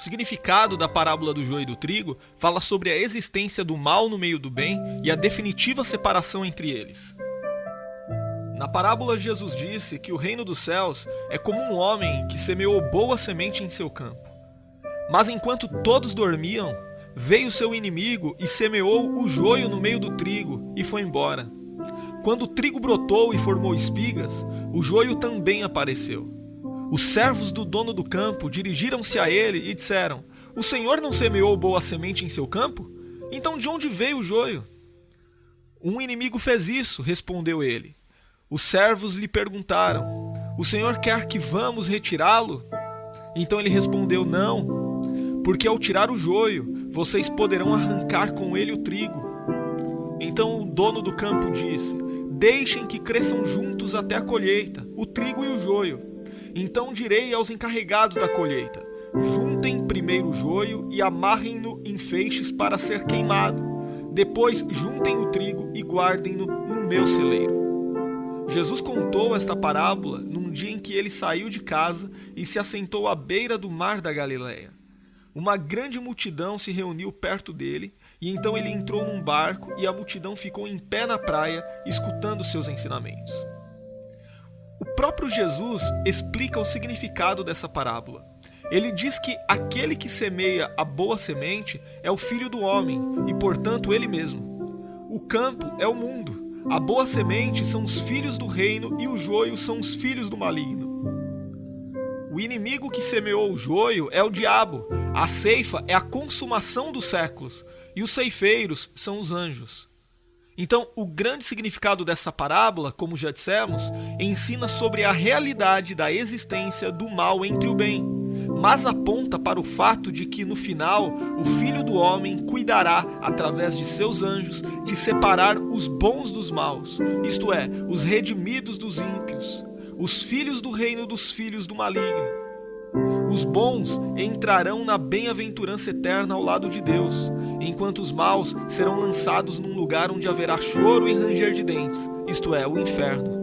significado da parábola do joio e do trigo fala sobre a existência do mal no meio do bem e a definitiva separação entre eles. Na parábola, Jesus disse que o reino dos céus é como um homem que semeou boa semente em seu campo. Mas enquanto todos dormiam, veio seu inimigo e semeou o joio no meio do trigo e foi embora. Quando o trigo brotou e formou espigas, o joio também apareceu. Os servos do dono do campo dirigiram-se a ele e disseram: "O senhor não semeou boa semente em seu campo? Então de onde veio o joio?" "Um inimigo fez isso", respondeu ele. Os servos lhe perguntaram: "O senhor quer que vamos retirá-lo?" Então ele respondeu: "Não, porque ao tirar o joio, vocês poderão arrancar com ele o trigo." Então o dono do campo disse: "Deixem que cresçam juntos até a colheita, o trigo e o joio. Então direi aos encarregados da colheita: juntem primeiro o joio e amarrem-no em feixes para ser queimado. Depois juntem o trigo e guardem-no no meu celeiro." Jesus contou esta parábola num dia em que ele saiu de casa e se assentou à beira do mar da Galileia. Uma grande multidão se reuniu perto dele, e então ele entrou num barco e a multidão ficou em pé na praia, escutando seus ensinamentos. O próprio Jesus explica o significado dessa parábola. Ele diz que aquele que semeia a boa semente é o Filho do Homem, e portanto ele mesmo. O campo é o mundo. A boa semente são os filhos do reino e o joio são os filhos do maligno. O inimigo que semeou o joio é o diabo. A ceifa é a consumação dos séculos e os ceifeiros são os anjos. Então, o grande significado dessa parábola, como já dissemos, ensina sobre a realidade da existência do mal entre o bem, mas aponta para o fato de que, no final, o Filho do Homem cuidará, através de seus anjos, de separar os bons dos maus, isto é, os redimidos dos ímpios, os filhos do reino dos filhos do maligno. Os bons entrarão na bem-aventurança eterna ao lado de Deus, enquanto os maus serão lançados num lugar onde haverá choro e ranger de dentes, isto é, o inferno.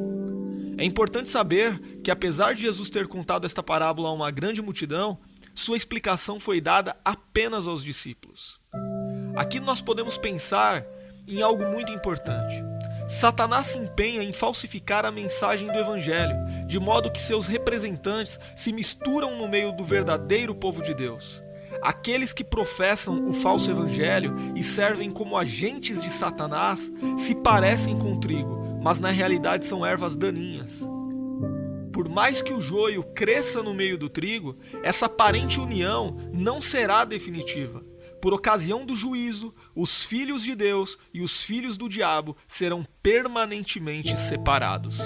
É importante saber que, apesar de Jesus ter contado esta parábola a uma grande multidão, sua explicação foi dada apenas aos discípulos. Aqui nós podemos pensar em algo muito importante. Satanás se empenha em falsificar a mensagem do Evangelho, de modo que seus representantes se misturam no meio do verdadeiro povo de Deus. Aqueles que professam o falso Evangelho e servem como agentes de Satanás se parecem com o trigo, mas na realidade são ervas daninhas. Por mais que o joio cresça no meio do trigo, essa aparente união não será definitiva. Por ocasião do juízo, os filhos de Deus e os filhos do diabo serão permanentemente separados.